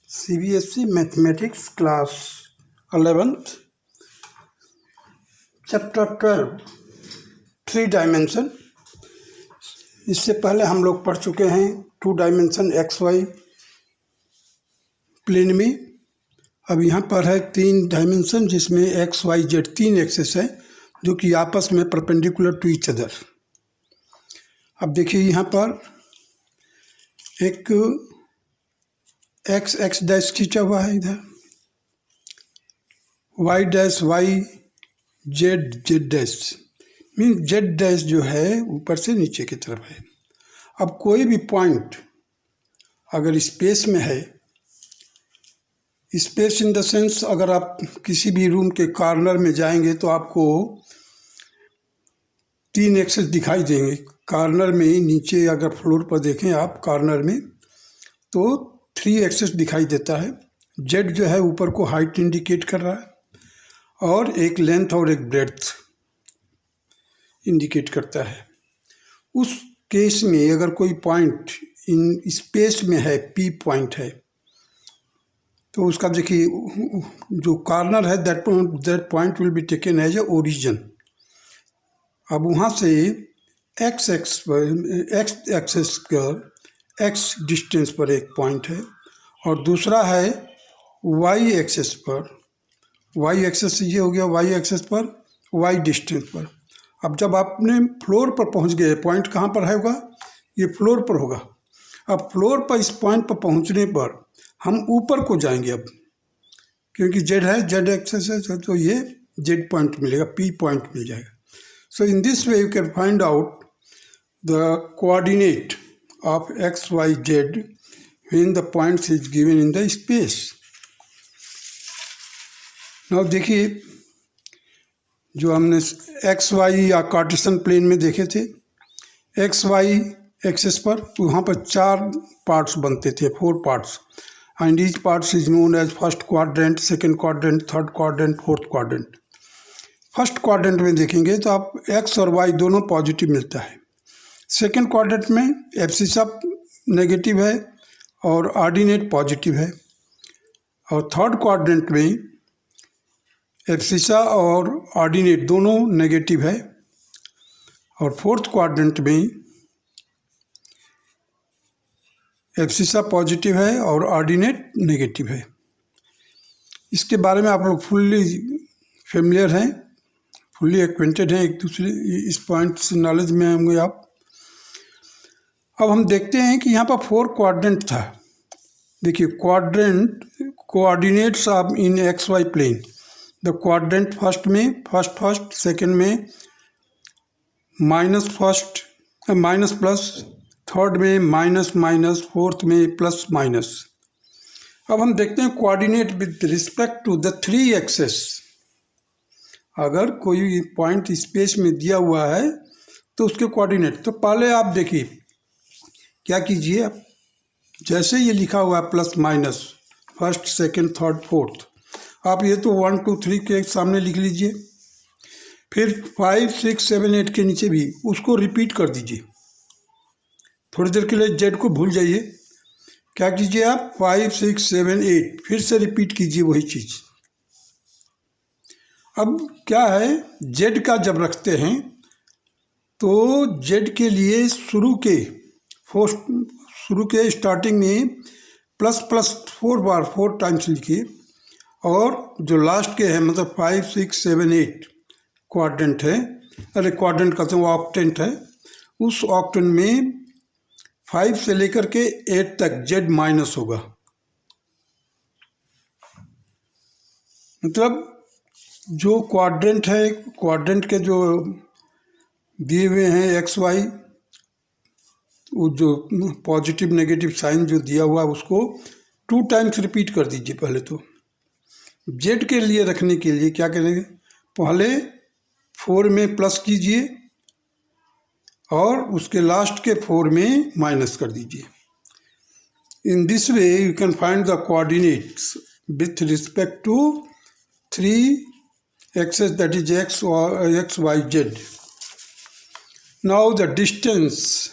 CBSE mathematics class 11th chapter 12 3 dimension. इससे पहले हम लोग पढ़ चुके हैं 2 डायमेंशन XY प्लेन में। अब यहाँ पर है 3 डायमेंशन जिसमें XYZ 3 एक्सेस है जो कि आपस में परपेंडिकुलर टू ईच अदर। अब देखिए यहाँ पर एक x डैश खींचा हुआ है, इधर y dash y z dash mean z dash जो है ऊपर से नीचे की तरफ है। अब कोई भी पॉइंट अगर स्पेस में है, स्पेस इन द सेंस अगर आप किसी भी रूम के कॉर्नर में जाएंगे तो आपको 3 एक्सेस दिखाई देंगे। कॉर्नर में नीचे अगर फ्लोर पर देखें आप कॉर्नर में तो 3 एक्सेस दिखाई देता है। जेड जो है ऊपर को हाइट इंडिकेट कर रहा है और एक लेंथ और एक ब्रेड्थ इंडिकेट करता है। उस केस में अगर कोई पॉइंट इन स्पेस में है, पी पॉइंट है, तो उसका देखिए जो कॉर्नर है that point will be taken as a origin. अब वहाँ से एक्स एक्सेस का एक्स डिस्टेंस पर एक पॉइंट है और दूसरा है वाई एक्सेस पर। वाई एक्सेस ये हो गया, वाई एक्सेस पर वाई डिस्टेंस पर। अब जब आपने फ्लोर पर पहुंच गए, पॉइंट कहाँ पर है होगा, ये फ्लोर पर होगा। अब फ्लोर पर इस पॉइंट पर पहुंचने पर हम ऊपर को जाएंगे अब, क्योंकि जेड है, जेड एक्सेस है तो ये जेड पॉइंट मिलेगा, पी पॉइंट मिल जाएगा। So in this way you can find out the coordinate of x, y, z when the points is given in the space. Now देखिए जो हमने x, y या कार्टेशियन प्लेन में देखे थे, x, y एक्सेस पर वहाँ पर 4 पार्ट्स बनते थे, 4 parts, and each parts is known as first quadrant, second quadrant, third quadrant, fourth quadrant. First quadrant में देखेंगे तो आप x और y दोनों पॉजिटिव मिलता है। सेकेंड क्वाड्रेंट में एब्सिसा नेगेटिव है और ऑर्डिनेट पॉजिटिव है, और थर्ड क्वाड्रेंट में एब्सिसा और ऑर्डिनेट दोनों नेगेटिव है, और फोर्थ क्वाड्रेंट में एब्सिसा पॉजिटिव है और ऑर्डिनेट नेगेटिव है। इसके बारे में आप लोग फुल्ली फेमिलियर हैं, फुल्ली एक्वेंटेड हैं, एक दूसरे इस पॉइंट से नॉलेज में होंगे आप। अब हम देखते हैं कि यहाँ पर 4 क्वाड्रेंट था। देखिए quadrant coordinates of in x y plane. The quadrant first में फर्स्ट, सेकंड में माइनस प्लस, थर्ड में माइनस, फोर्थ में प्लस माइनस। अब हम देखते हैं coordinate with respect to the 3 axes. अगर कोई पॉइंट स्पेस में दिया हुआ है तो उसके कोऑर्डिनेट, तो पहले आप देखिए क्या कीजिए, आप जैसे ये लिखा हुआ है plus minus first, second, third, fourth, आप ये तो 1 2 3 के सामने लिख लीजिए। फिर 5 6 7 8 के नीचे भी उसको रिपीट कर दीजिए। थोड़ी देर के लिए जेड को भूल जाइए, क्या कीजिए आप 5 6 7 8 फिर से रिपीट कीजिए वही चीज़। अब क्या है, जेड का जब रखते हैं तो जेड के लिए शुरू के स्टार्टिंग में प्लस 4 बार 4 टाइम्स लिखिए, और जो लास्ट के हैं मतलब 5 6 7 8 क्वाड्रेंट है, अरे क्वाड्रेंट कहते हैं वो ऑक्टेंट है, उस ऑक्टेंट में 5 से लेकर के 8 तक जेड माइनस होगा। मतलब जो क्वाड्रेंट है, क्वाड्रेंट के जो दिए हुए हैं एक्स वाई, वो जो पॉजिटिव नेगेटिव साइन जो दिया हुआ है उसको 2 टाइम्स रिपीट कर दीजिए। पहले तो जेड के लिए रखने के लिए क्या करेंगे, पहले 4 में प्लस कीजिए और उसके लास्ट के 4 में माइनस कर दीजिए। In this way you can find the coordinates with respect to 3 axes, that is x y z. Now the distance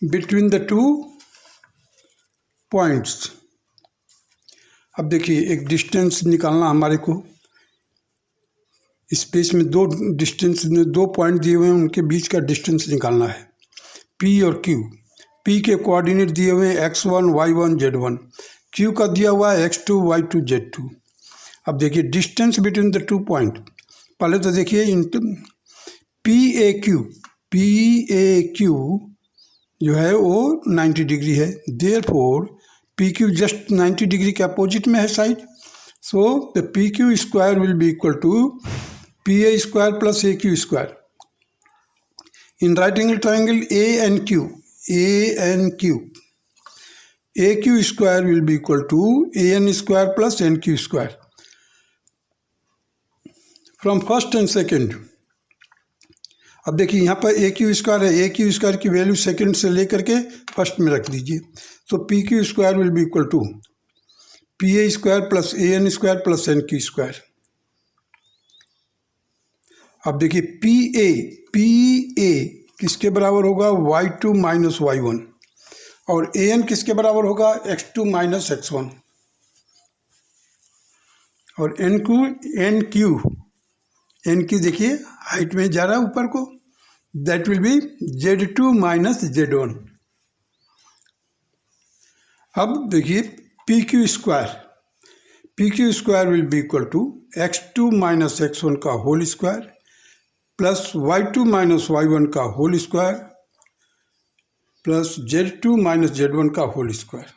between the 2 points अब देखिए एक डिस्टेंस निकालना हमारे को, स्पेस में दो डिस्टेंस, दो पॉइंट दिए हुए हैं, उनके बीच का डिस्टेंस निकालना है, P और Q। P के कोऑर्डिनेट दिए हुए हैं x1, y1, z1, Q का दिया हुआ है x2, y2, z2। अब देखिए distance between the two point, पहले तो देखिए PAQ जो है वो 90 डिग्री है, देयरफॉर PQ जस्ट 90 डिग्री के अपोजिट में है side, so the PQ square will be equal to PA square plus AQ square. In right angle triangle AQ square will be equal to AN square plus NQ square. From first and second, अब देखिए यहाँ पर AQ square है, AQ square की value second से लेकर के first में रख दीजिए, तो PQ square will be equal to PA square plus AN square plus NQ square. अब देखिए PA किसके बराबर होगा, y2 माइनस y1, और AN किसके बराबर होगा, x2 माइनस x1, और NQ देखिए हाइट में जा रहा है ऊपर को, that will B z2 minus z1। अब देखिए PQ square will be equal to x2 minus x1 का whole square plus y2 minus y1 का whole square plus z2 minus z1 का whole square.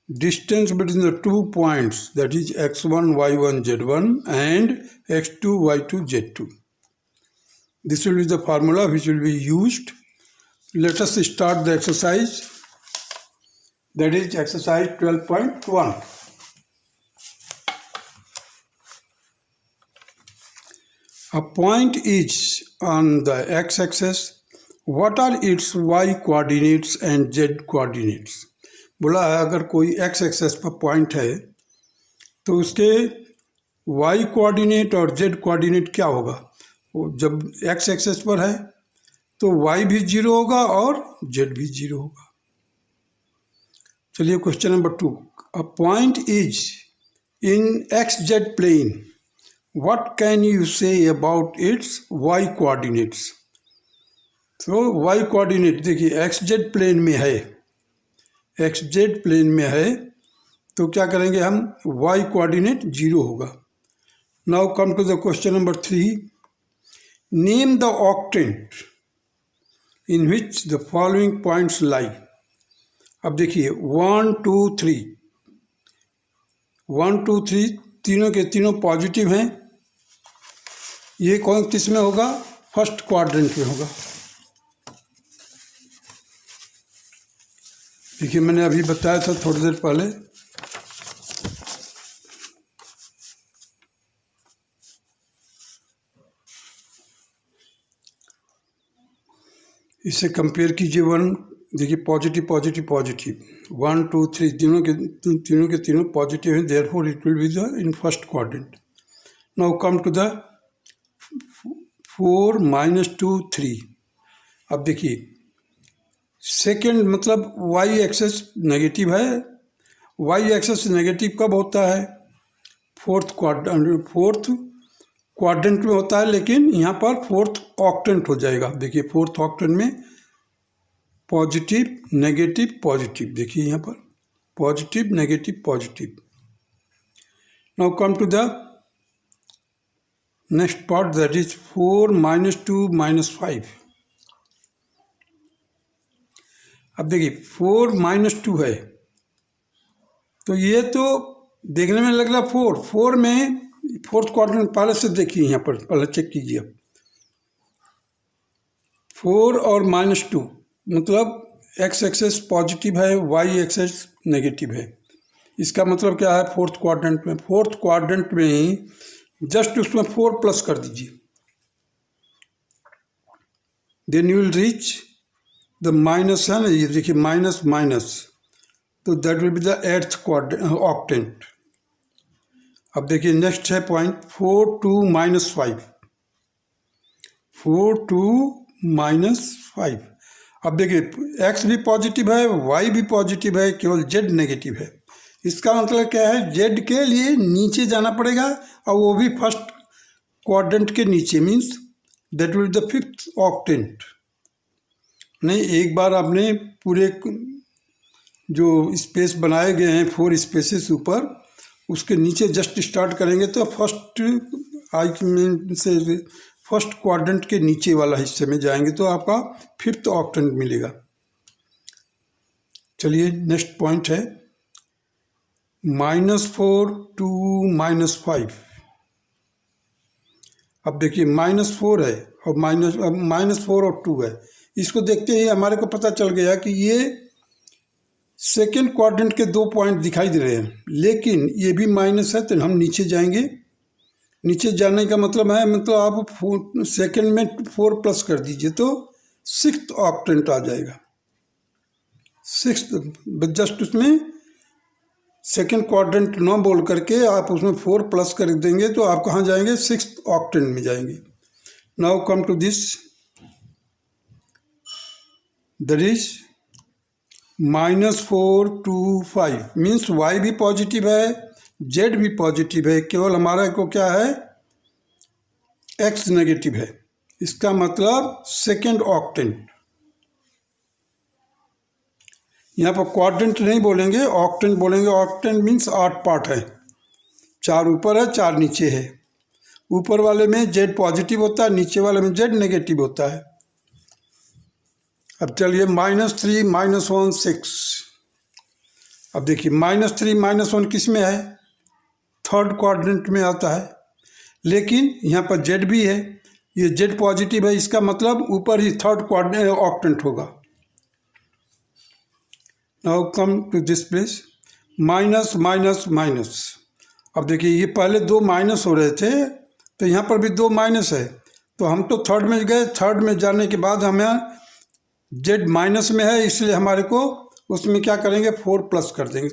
Distance between the two points that is x1 y1 z1 and x2 y2 z2। This will be the formula which will be used. Let us start the exercise, that is exercise 12.1। A point is on the x-axis. What are its y coordinates and z coordinates? बोला है अगर कोई x access पर point है तो उसके y coordinate और z coordinate क्या होगा। वो जब x एक्सेस पर है तो y भी 0 होगा और z भी 0 होगा। चलिए question number 2। A point is in xz plane. What can you say about its y coordinates? तो y कोऑर्डिनेट देखिए xz प्लेन में है, xz प्लेन में है तो क्या करेंगे हम, y कोऑर्डिनेट 0 होगा। Now come to the question number 3। Name the octant in which the following points lie. अब देखिए 1 2 3, 1 2 3 तीनों के तीनों पॉजिटिव हैं। ये कौन किस में होगा, फर्स्ट क्वाड्रेंट में होगा। देखिए मैंने अभी बताया था थोड़ी देर पहले, इसे कंपेयर कीजिए। 1 देखिए पॉजिटिव पॉजिटिव पॉजिटिव, 1 2 3 तीनों के तीनों पॉजिटिव हैं, therefore it will be the in first quadrant. Now come to the 4 -2 3। अब देखिए सेकेंड मतलब y एक्सेस नेगेटिव है। y एक्सेस नेगेटिव कब होता है, फोर्थ क्वाड्रेंट में होता है, लेकिन यहाँ पर फोर्थ ऑक्टेंट हो जाएगा। देखिए फोर्थ ऑक्टेंट में पॉजिटिव नेगेटिव पॉजिटिव, देखिए यहाँ पर positive negative positive. Now come to the next part that is 4 -2 -5। अब देखिए 4 -2 है तो ये तो देखने में लग रहा 4 में फोर्थ क्वाड्रेंट पहले से देखिए, यहाँ पर पहले चेक कीजिए। 4 और -2 मतलब x एक्सेस पॉजिटिव है, y एक्सेस नेगेटिव है। इसका मतलब क्या है, फोर्थ क्वाड्रेंट में ही जस्ट उसमें 4 प्लस कर दीजिए, then you will reach the minus है ना, ये देखिए माइनस माइनस, तो that will be the 8th octant. अब देखिए नेक्स्ट है पॉइंट 4 2 -5, 4 2 -5। अब देखिए x भी पॉजिटिव है, y भी पॉजिटिव है, केवल z नेगेटिव है, इसका मतलब क्या है, जेड के लिए नीचे जाना पड़ेगा और वो भी फर्स्ट क्वाड्रेंट के नीचे, means that will the fifth octant. नहीं, एक बार आपने पूरे जो स्पेस बनाए गए हैं 4 स्पेसेस ऊपर, उसके नीचे जस्ट स्टार्ट करेंगे तो फर्स्ट से फर्स्ट क्वाड्रेंट के नीचे वाला हिस्से में जाएंगे तो आपका फिफ्थ ऑक्टेंट मिलेगा। चलिए नेक्स्ट पॉइंट है -4 to -5। अब देखिए -4 है और -4 और 2 है। इसको देखते ही हमारे को पता चल गया कि ये सेकेंड क्वाड्रेंट के 2 पॉइंट दिखाई दे रहे हैं, लेकिन ये भी माइनस है तो हम नीचे जाएंगे। नीचे जाने का मतलब है, मतलब आप सेकेंड में 4 प्लस कर दीजिए तो सिक्स्थ ऑक्टेंट आ जाएगा। सिक्स्थ जस्ट उसमें सेकेंड क्वाड्रेंट न बोल करके आप उसमें 4 प्लस कर देंगे तो आप कहाँ जाएंगे, सिक्स्थ ऑक्टेंट में जाएंगे। Now come to this, that is -4 to 5 means y भी पॉजिटिव है, जेड भी पॉजिटिव है, केवल हमारा को क्या है, एक्स नेगेटिव है। इसका मतलब सेकेंड ऑक्टेंट। यहाँ पर क्वाड्रेंट नहीं बोलेंगे, ऑक्टेंट बोलेंगे। ऑक्टेंट मीन्स 8 पार्ट है, 4 ऊपर है 4 नीचे है। ऊपर वाले में जेड पॉजिटिव होता है, नीचे वाले में जेड नेगेटिव होता है। अब चलिए -3 -1 6। अब देखिए -3 -1 किस में है, थर्ड क्वाड्रेंट में आता है, लेकिन यहाँ पर जेड भी है, ये जेड पॉजिटिव है, इसका मतलब ऊपर ही थर्ड क्वाड्रेंट ऑक्टेंट होगा। Now come to this place, minus minus minus. अब देखिए ये पहले 2 माइनस हो रहे थे तो यहाँ पर भी 2 माइनस है, तो हम तो थर्ड में गए। थर्ड में जाने के बाद हमें जेड माइनस में है, इसलिए हमारे को उसमें क्या करेंगे, 4 प्लस कर देंगे।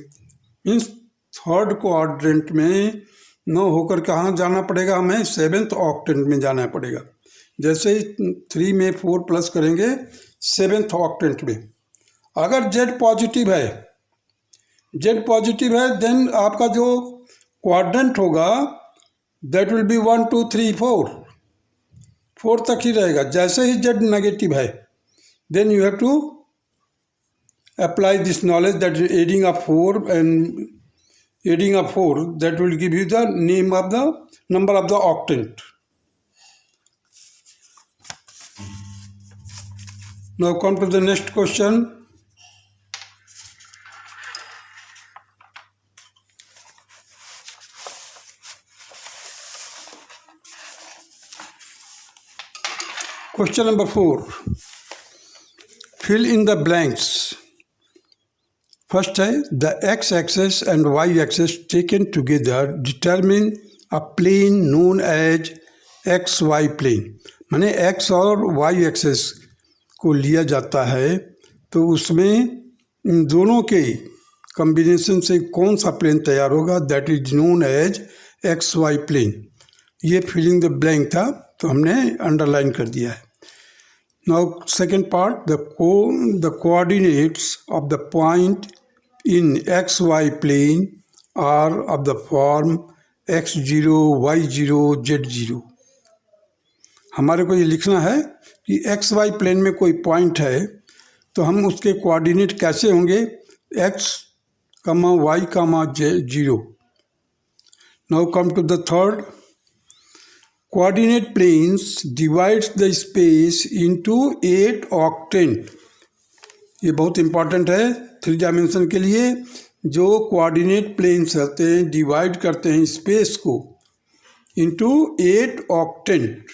मीन्स थर्ड क्वाड्रेंट में न होकर कहाँ जाना पड़ेगा, हमें सेवेंथ ऑक्टेंट में जाना पड़ेगा। जैसे ही 3 में 4 प्लस करेंगे सेवेंथ ऑक्टेंट में। अगर जेड पॉजिटिव है देन आपका जो क्वाड्रेंट होगा दैट विल बी 1 2 3 4 तक ही रहेगा। जैसे ही जेड नेगेटिव है then you have to apply this knowledge that adding a 4 and adding a 4 that will give you the name of the number of the octant. Now come to the next question. Question number 4, fill in the blanks. First है the x-axis and y-axis taken together determine a plane known as xy plane। माने x और y-axis को लिया जाता है तो उसमें इन दोनों के कॉम्बिनेशन से कौन सा प्लेन तैयार होगा, that is known as xy plane. ये फिलिंग द ब्लैंक था तो हमने अंडरलाइन कर दिया है। Now second part, the coordinates of the point in xy plane are of the form x0 y0 z0। हमारे को ये लिखना है कि xy प्लेन में कोई पॉइंट है तो हम उसके कोऑर्डिनेट कैसे होंगे, x, y, z0। Now come to the third, coordinate planes divides the space into 8 octant। ये बहुत इंपॉर्टेंट है 3 डायमेंशन के लिए। जो कोऑर्डिनेट प्लेन्स होते हैं डिवाइड करते हैं स्पेस को इनटू 8 ऑक्टेंट।